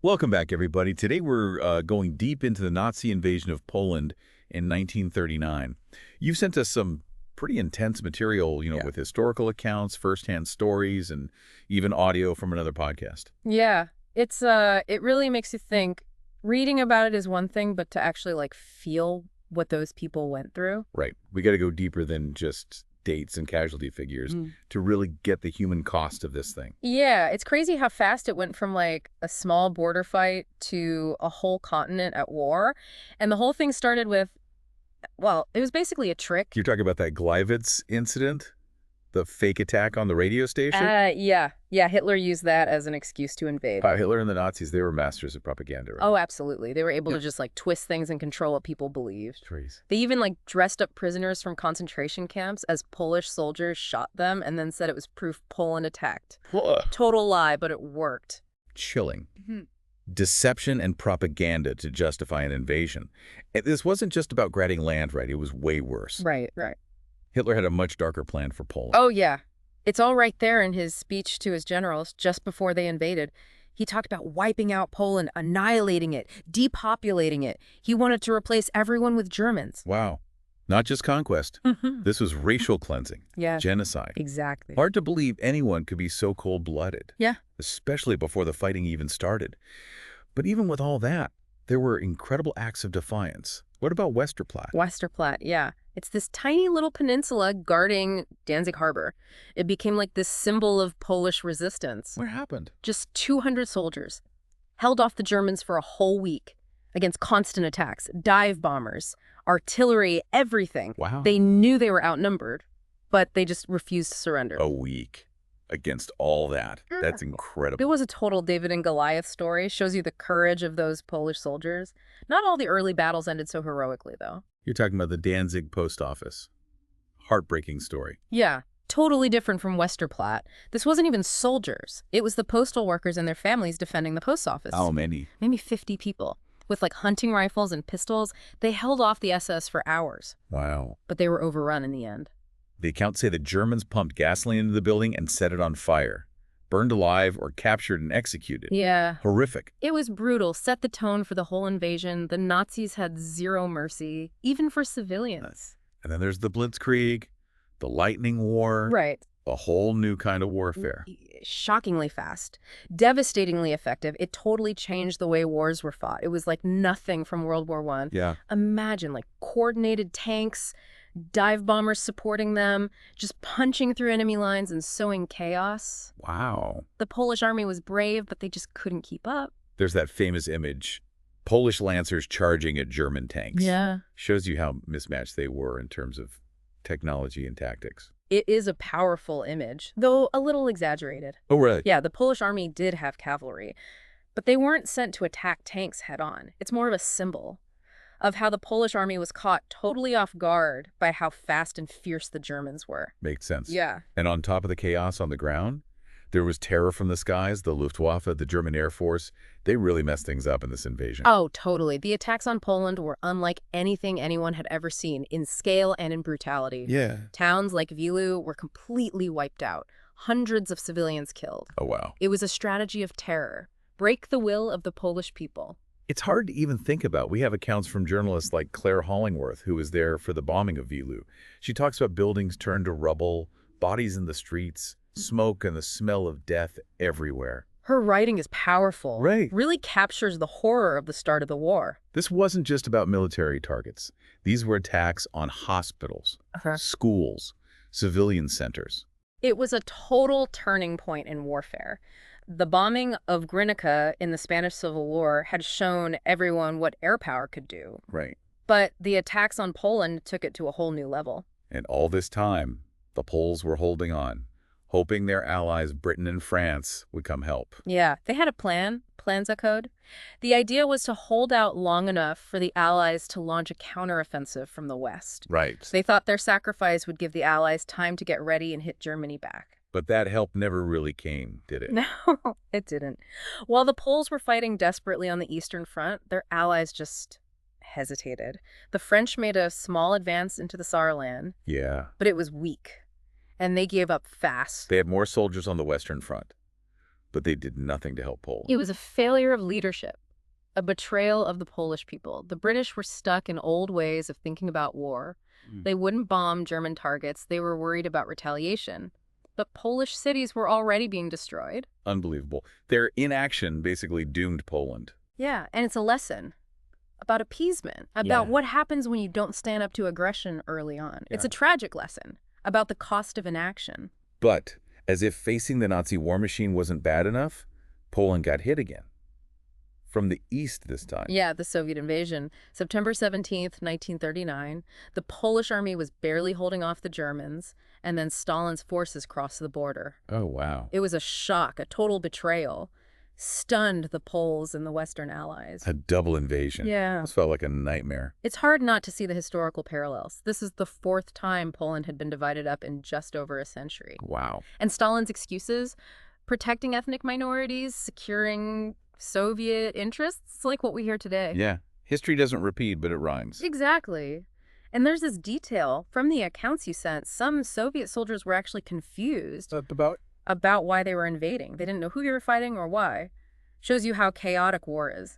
Welcome back, everybody. Today we're going deep into the Nazi invasion of Poland in 1939. You've sent us some pretty intense material, Yeah. with historical accounts, firsthand stories, and even audio from another podcast. Yeah, it really makes you think. Reading about it is one thing, but to actually like feel what those people went through. Right. We got to go deeper than just dates and casualty figures to really get the human cost of this thing. Yeah, it's crazy how fast it went from like a small border fight to a whole continent at war. And the whole thing started with, well, it was basically a trick. You're talking about that Gleiwitz incident? The fake attack on the radio station? Yeah, Hitler used that as an excuse to invade. Wow, Hitler and the Nazis, they were masters of propaganda, right? Oh, absolutely. They were able Yeah. to just like twist things and control what people believed. Trees. They even like dressed up prisoners from concentration camps as Polish soldiers shot them and then said it was proof Poland attacked. Total lie, but it worked. Chilling. Deception and propaganda to justify an invasion. And this wasn't just about grabbing land, right? It was way worse. Right. Hitler had a much darker plan for Poland. Oh, yeah. It's all right there in his speech to his generals just before they invaded. He talked about wiping out Poland, annihilating it, depopulating it. He wanted to replace everyone with Germans. Wow. Not just conquest. This was racial cleansing, Yeah, genocide. exactly. Hard to believe anyone could be so cold-blooded. Yeah. Especially before the fighting even started. But even with all that, there were incredible acts of defiance. What about Westerplatte? Westerplatte, yeah. It's this tiny little peninsula guarding Danzig Harbor. It became like this symbol of Polish resistance. What happened? Just 200 soldiers held off the Germans for a whole week against constant attacks, dive bombers, artillery, everything. Wow. They knew they were outnumbered, but they just refused to surrender. A week against all that. That's incredible. It was a total David and Goliath story. Shows you the courage of those Polish soldiers. Not all the early battles ended so heroically, though. You're talking about the Danzig post office. Heartbreaking story. Yeah, totally different from Westerplatte. This wasn't even soldiers. It was the postal workers and their families defending the post office. How many? Maybe 50 people. With like hunting rifles and pistols, they held off the SS for hours. Wow. But they were overrun in the end. The accounts say the Germans pumped gasoline into the building and set it on fire. Burned alive or captured and executed. Yeah. Horrific. It was brutal, set the tone for the whole invasion. The Nazis had zero mercy, even for civilians. And then there's the Blitzkrieg, the Lightning War. Right. A whole new kind of warfare. Shockingly fast, devastatingly effective. It totally changed the way wars were fought. It was like nothing from World War I. Yeah. Imagine like coordinated tanks, dive bombers supporting them, just punching through enemy lines and sowing chaos. Wow. The Polish army was brave, but they just couldn't keep up. There's that famous image. Polish lancers charging at German tanks. Yeah. Shows you how mismatched they were in terms of technology and tactics. It is a powerful image, though a little exaggerated. Oh, really? Yeah, the Polish army did have cavalry, but they weren't sent to attack tanks head on. It's more of a symbol of how the Polish army was caught totally off guard by how fast and fierce the Germans were. Makes sense. Yeah. And on top of the chaos on the ground, there was terror from the skies. The Luftwaffe, the German Air Force, they really messed things up in this invasion. Oh, totally. The attacks on Poland were unlike anything anyone had ever seen in scale and in brutality. Yeah. Towns like Wilu were completely wiped out. Hundreds of civilians killed. Oh, wow. It was a strategy of terror. Break the will of the Polish people. It's hard to even think about. We have accounts from journalists like Claire Hollingworth, who was there for the bombing of Wilu. She talks about buildings turned to rubble, bodies in the streets, smoke and the smell of death everywhere. Her writing is powerful. Right. Really captures the horror of the start of the war. This wasn't just about military targets. These were attacks on hospitals, schools, civilian centers. It was a total turning point in warfare. The bombing of Guernica in the Spanish Civil War had shown everyone what air power could do. Right. But the attacks on Poland took it to a whole new level. And all this time, the Poles were holding on, hoping their allies Britain and France would come help. Yeah, they had a plan, Planza Code. The idea was to hold out long enough for the Allies to launch a counteroffensive from the west. Right. They thought their sacrifice would give the Allies time to get ready and hit Germany back. But that help never really came, did it? No, it didn't. While the Poles were fighting desperately on the Eastern Front, their allies just hesitated. The French made a small advance into the Saarland, Yeah. but it was weak, and they gave up fast. They had more soldiers on the Western Front. But they did nothing to help Poland. It was a failure of leadership, a betrayal of the Polish people. The British were stuck in old ways of thinking about war. They wouldn't bomb German targets. They were worried about retaliation. But Polish cities were already being destroyed. Unbelievable. Their inaction basically doomed Poland. Yeah, and it's a lesson about appeasement, about Yeah. what happens when you don't stand up to aggression early on. It's Yeah. a tragic lesson about the cost of inaction. But, as if facing the Nazi war machine wasn't bad enough, Poland got hit again. From the east this time. Yeah, the Soviet invasion. September 17th, 1939, the Polish army was barely holding off the Germans, and then Stalin's forces crossed the border. Oh, wow. It was a shock, a total betrayal. Stunned the Poles and the Western Allies. A double invasion. Yeah. This felt like a nightmare. It's hard not to see the historical parallels. This is the fourth time Poland had been divided up in just over a century. Wow. And Stalin's excuses, protecting ethnic minorities, securing Soviet interests, like what we hear today. Yeah. History doesn't repeat, but it rhymes. Exactly. And there's this detail from the accounts you sent. Some Soviet soldiers were actually confused about why they were invading. They didn't know who you were fighting or why. Shows you how chaotic war is.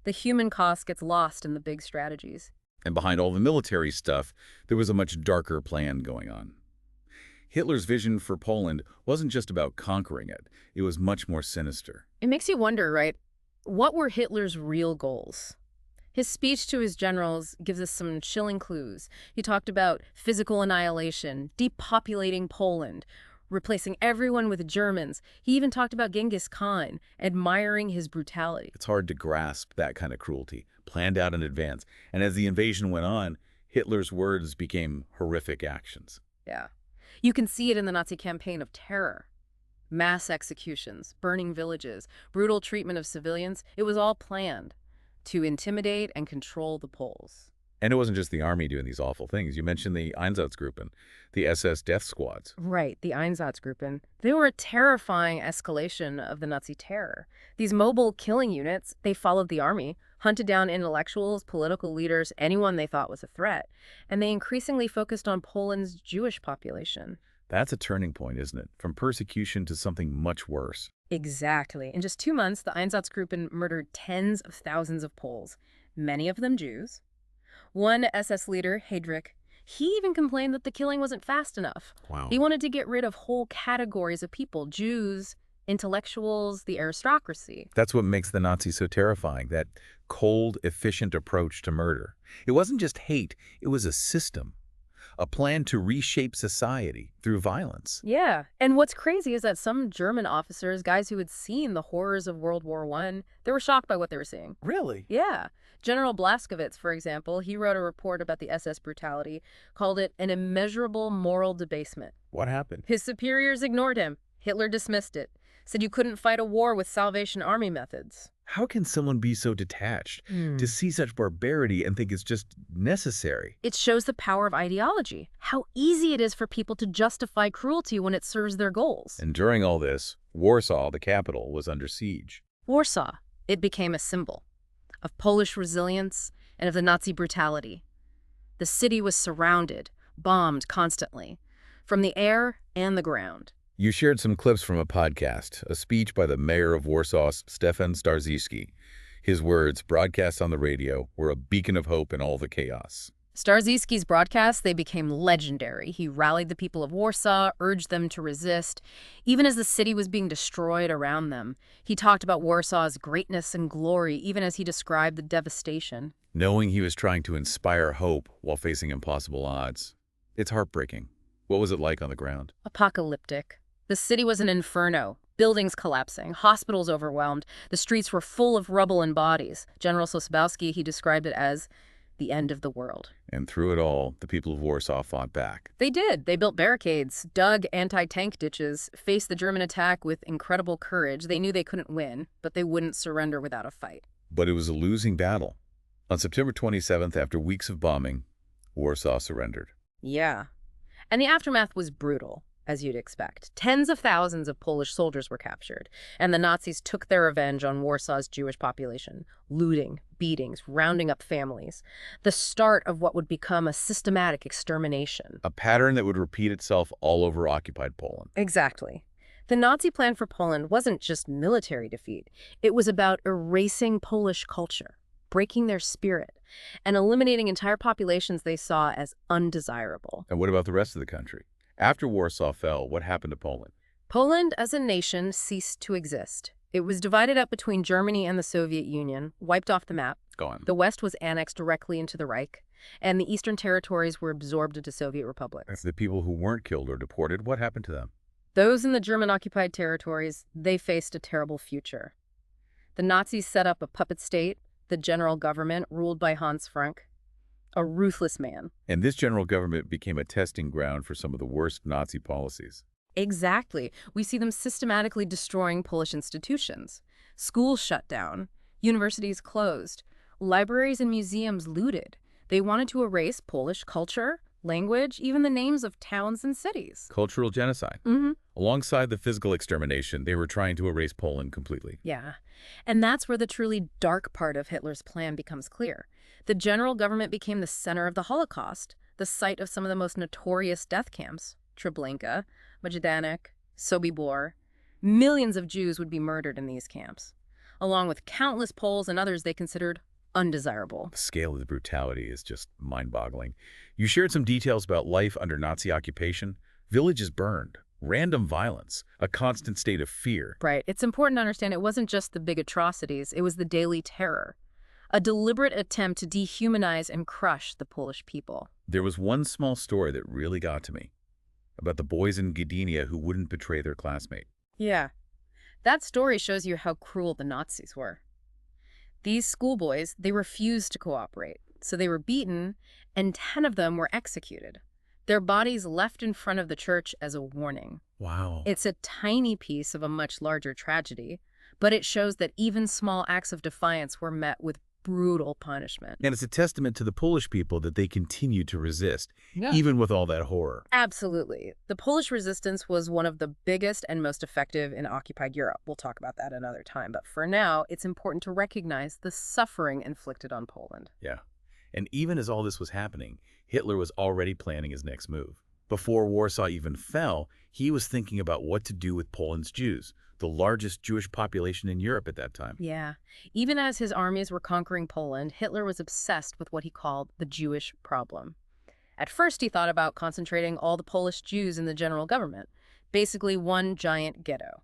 The human cost gets lost in the big strategies. And behind all the military stuff, there was a much darker plan going on. Hitler's vision for Poland wasn't just about conquering it. It was much more sinister. It makes you wonder, right? What were Hitler's real goals? His speech to his generals gives us some chilling clues. He talked about physical annihilation, depopulating Poland, replacing everyone with Germans. He even talked about Genghis Khan, admiring his brutality. It's hard to grasp that kind of cruelty, planned out in advance. And as the invasion went on, Hitler's words became horrific actions. Yeah. You can see it in the Nazi campaign of terror. Mass executions, burning villages, brutal treatment of civilians. It was all planned to intimidate and control the Poles. And it wasn't just the army doing these awful things. You mentioned the Einsatzgruppen, the SS death squads. Right, the Einsatzgruppen. They were a terrifying escalation of the Nazi terror. These mobile killing units, they followed the army, hunted down intellectuals, political leaders, anyone they thought was a threat, and they increasingly focused on Poland's Jewish population. That's a turning point, isn't it? From persecution to something much worse. Exactly. In just 2 months, the Einsatzgruppen murdered tens of thousands of Poles, many of them Jews. One SS leader, Heydrich, he even complained that the killing wasn't fast enough. Wow. He wanted to get rid of whole categories of people, Jews, intellectuals, the aristocracy. That's what makes the Nazis so terrifying, that cold, efficient approach to murder. It wasn't just hate, it was a system. A plan to reshape society through violence. Yeah, and what's crazy is that some German officers, guys who had seen the horrors of World War I, they were shocked by what they were seeing. Really? Yeah. General Blaskowitz, for example, he wrote a report about the SS brutality, called it an immeasurable moral debasement. What happened? His superiors ignored him. Hitler dismissed it, said you couldn't fight a war with Salvation Army methods. How can someone be so detached to see such barbarity and think it's just necessary? It shows the power of ideology, how easy it is for people to justify cruelty when it serves their goals. And during all this, Warsaw, the capital, was under siege. Warsaw, it became a symbol of Polish resilience and of the Nazi brutality. The city was surrounded, bombed constantly, from the air and the ground. You shared some clips from a podcast, a speech by the mayor of Warsaw, Stefan Starszycki. His words, broadcast on the radio, were a beacon of hope in all the chaos. Starszycki's broadcasts, they became legendary. He rallied the people of Warsaw, urged them to resist. Even as the city was being destroyed around them, he talked about Warsaw's greatness and glory, even as he described the devastation. Knowing he was trying to inspire hope while facing impossible odds. It's heartbreaking. What was it like on the ground? Apocalyptic. The city was an inferno. Buildings collapsing, hospitals overwhelmed. The streets were full of rubble and bodies. General Sosabowski, he described it as the end of the world. And through it all, the people of Warsaw fought back. They did. They built barricades, dug anti-tank ditches, faced the German attack with incredible courage. They knew they couldn't win, but they wouldn't surrender without a fight. But it was a losing battle. On September 27th, after weeks of bombing, Warsaw surrendered. Yeah. And the aftermath was brutal, as you'd expect. Tens of thousands of Polish soldiers were captured, and the Nazis took their revenge on Warsaw's Jewish population, looting, beatings, rounding up families. The start of what would become a systematic extermination. A pattern that would repeat itself all over occupied Poland. Exactly. The Nazi plan for Poland wasn't just military defeat. It was about erasing Polish culture, breaking their spirit, and eliminating entire populations they saw as undesirable. And what about the rest of the country? After Warsaw fell, what happened to Poland? Poland as a nation ceased to exist. It was divided up between Germany and the Soviet Union, wiped off the map. Gone. The West was annexed directly into the Reich, and the eastern territories were absorbed into Soviet republics. The people who weren't killed or deported, what happened to them? Those in the German-occupied territories, they faced a terrible future. The Nazis set up a puppet state, the general government, ruled by Hans Frank, a ruthless man. And this general government became a testing ground for some of the worst Nazi policies. Exactly. We see them systematically destroying Polish institutions. Schools shut down, universities closed, libraries and museums looted. They wanted to erase Polish culture, language, even the names of towns and cities. Cultural genocide. Alongside the physical extermination, they were trying to erase Poland completely. Yeah. And that's where the truly dark part of Hitler's plan becomes clear. The general government became the center of the Holocaust, the site of some of the most notorious death camps. Treblinka, Majdanek, Sobibor. Millions of Jews would be murdered in these camps, along with countless Poles and others they considered undesirable. The scale of the brutality is just mind-boggling. You shared some details about life under Nazi occupation. Villages burned, random violence, a constant state of fear. Right. It's important to understand it wasn't just the big atrocities, it was the daily terror. A deliberate attempt to dehumanize and crush the Polish people. There was one small story that really got to me, about the boys in Gdynia who wouldn't betray their classmate. Yeah. That story shows you how cruel the Nazis were. These schoolboys, they refused to cooperate, so they were beaten, and 10 of them were executed. Their bodies left in front of the church as a warning. Wow. It's a tiny piece of a much larger tragedy, but it shows that even small acts of defiance were met with brutal punishment. And it's a testament to the Polish people that they continued to resist, even with all that horror. Absolutely. The Polish resistance was one of the biggest and most effective in occupied Europe. We'll talk about that another time. But for now, it's important to recognize the suffering inflicted on Poland. Yeah. And even as all this was happening, Hitler was already planning his next move. Before Warsaw even fell, he was thinking about what to do with Poland's Jews, the largest Jewish population in Europe at that time. Yeah. Even as his armies were conquering Poland, Hitler was obsessed with what he called the Jewish problem. At first, he thought about concentrating all the Polish Jews in the general government, basically one giant ghetto.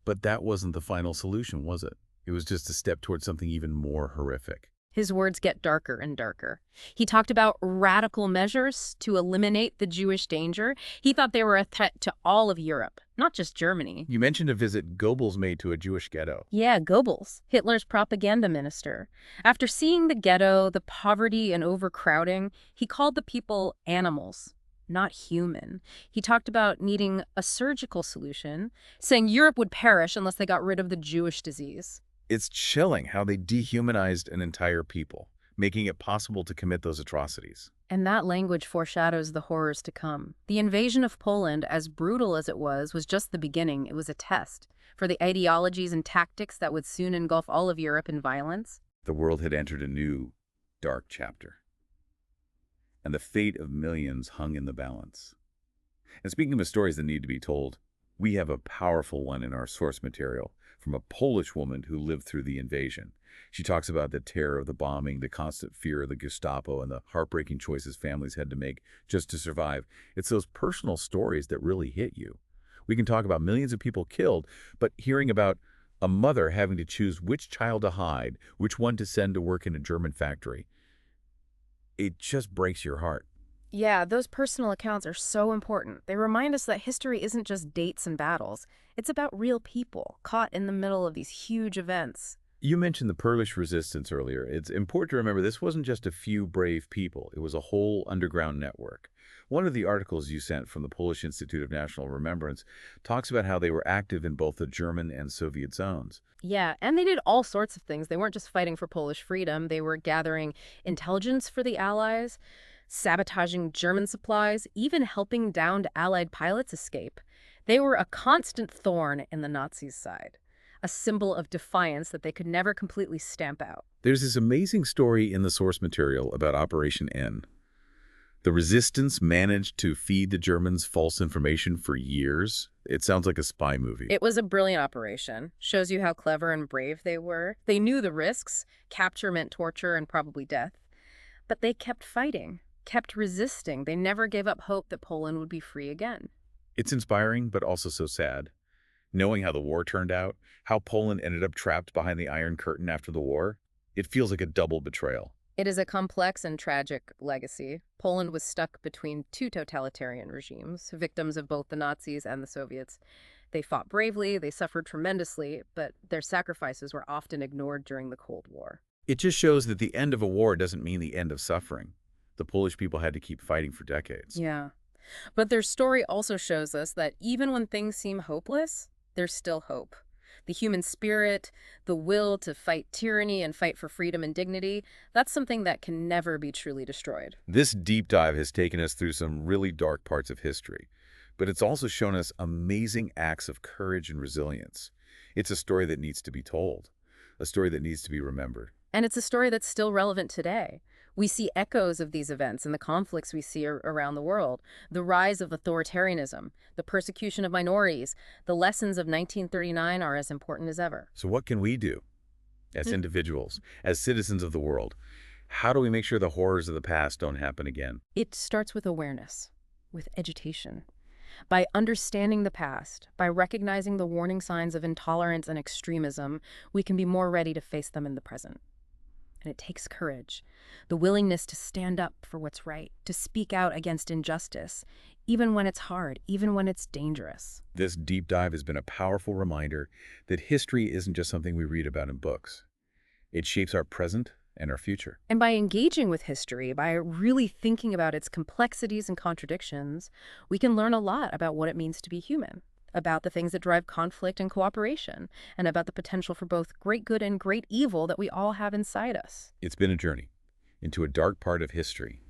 But that wasn't the final solution, was it? It was just a step towards something even more horrific. His words get darker and darker. He talked about radical measures to eliminate the Jewish danger. He thought they were a threat to all of Europe, not just Germany. You mentioned a visit Goebbels made to a Jewish ghetto. Yeah, Goebbels, Hitler's propaganda minister. After seeing the ghetto, the poverty and overcrowding, he called the people animals, not human. He talked about needing a surgical solution, saying Europe would perish unless they got rid of the Jewish disease. It's chilling how they dehumanized an entire people, making it possible to commit those atrocities. And that language foreshadows the horrors to come. The invasion of Poland, as brutal as it was just the beginning. It was a test for the ideologies and tactics that would soon engulf all of Europe in violence. The world had entered a new, dark chapter. And the fate of millions hung in the balance. And speaking of stories that need to be told, we have a powerful one in our source material from a Polish woman who lived through the invasion. She talks about the terror of the bombing, the constant fear of the Gestapo, and the heartbreaking choices families had to make just to survive. It's those personal stories that really hit you. We can talk about millions of people killed, but hearing about a mother having to choose which child to hide, which one to send to work in a German factory, it just breaks your heart. Yeah, those personal accounts are so important. They remind us that history isn't just dates and battles. It's about real people caught in the middle of these huge events. You mentioned the Polish resistance earlier. It's important to remember this wasn't just a few brave people. It was a whole underground network. One of the articles you sent from the Polish Institute of National Remembrance talks about how they were active in both the German and Soviet zones. Yeah, and they did all sorts of things. They weren't just fighting for Polish freedom. They were gathering intelligence for the Allies, sabotaging German supplies, even helping downed Allied pilots escape. They were a constant thorn in the Nazis' side, a symbol of defiance that they could never completely stamp out. There's this amazing story in the source material about Operation N. The resistance managed to feed the Germans false information for years. It sounds like a spy movie. It was a brilliant operation. Shows you how clever and brave they were. They knew the risks. Capture meant torture and probably death. But they kept fighting, kept resisting. They never gave up hope that Poland would be free again. It's inspiring, but also so sad. Knowing how the war turned out, how Poland ended up trapped behind the Iron Curtain after the war, it feels like a double betrayal. It is a complex and tragic legacy. Poland was stuck between two totalitarian regimes, victims of both the Nazis and the Soviets. They fought bravely, they suffered tremendously, but their sacrifices were often ignored during the Cold War. It just shows that the end of a war doesn't mean the end of suffering. The Polish people had to keep fighting for decades. Yeah. But their story also shows us that even when things seem hopeless, there's still hope. The human spirit, the will to fight tyranny and fight for freedom and dignity, that's something that can never be truly destroyed. This deep dive has taken us through some really dark parts of history, but it's also shown us amazing acts of courage and resilience. It's a story that needs to be told, a story that needs to be remembered. And it's a story that's still relevant today. We see echoes of these events in the conflicts we see around the world, the rise of authoritarianism, the persecution of minorities. The lessons of 1939 are as important as ever. So what can we do as individuals, as citizens of the world? How do we make sure the horrors of the past don't happen again? It starts with awareness, with education. By understanding the past, by recognizing the warning signs of intolerance and extremism, we can be more ready to face them in the present. And it takes courage, the willingness to stand up for what's right, to speak out against injustice, even when it's hard, even when it's dangerous. This deep dive has been a powerful reminder that history isn't just something we read about in books. It shapes our present and our future. And by engaging with history, by really thinking about its complexities and contradictions, we can learn a lot about what it means to be human, about the things that drive conflict and cooperation, and about the potential for both great good and great evil that we all have inside us. It's been a journey into a dark part of history,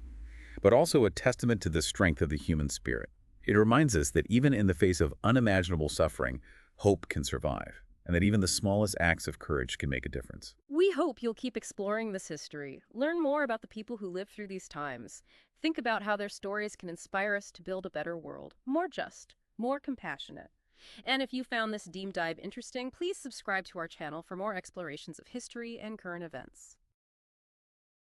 but also a testament to the strength of the human spirit. It reminds us that even in the face of unimaginable suffering, hope can survive, and that even the smallest acts of courage can make a difference. We hope you'll keep exploring this history, learn more about the people who lived through these times, think about how their stories can inspire us to build a better world, more just, more compassionate. And if you found this deep dive interesting, please subscribe to our channel for more explorations of history and current events.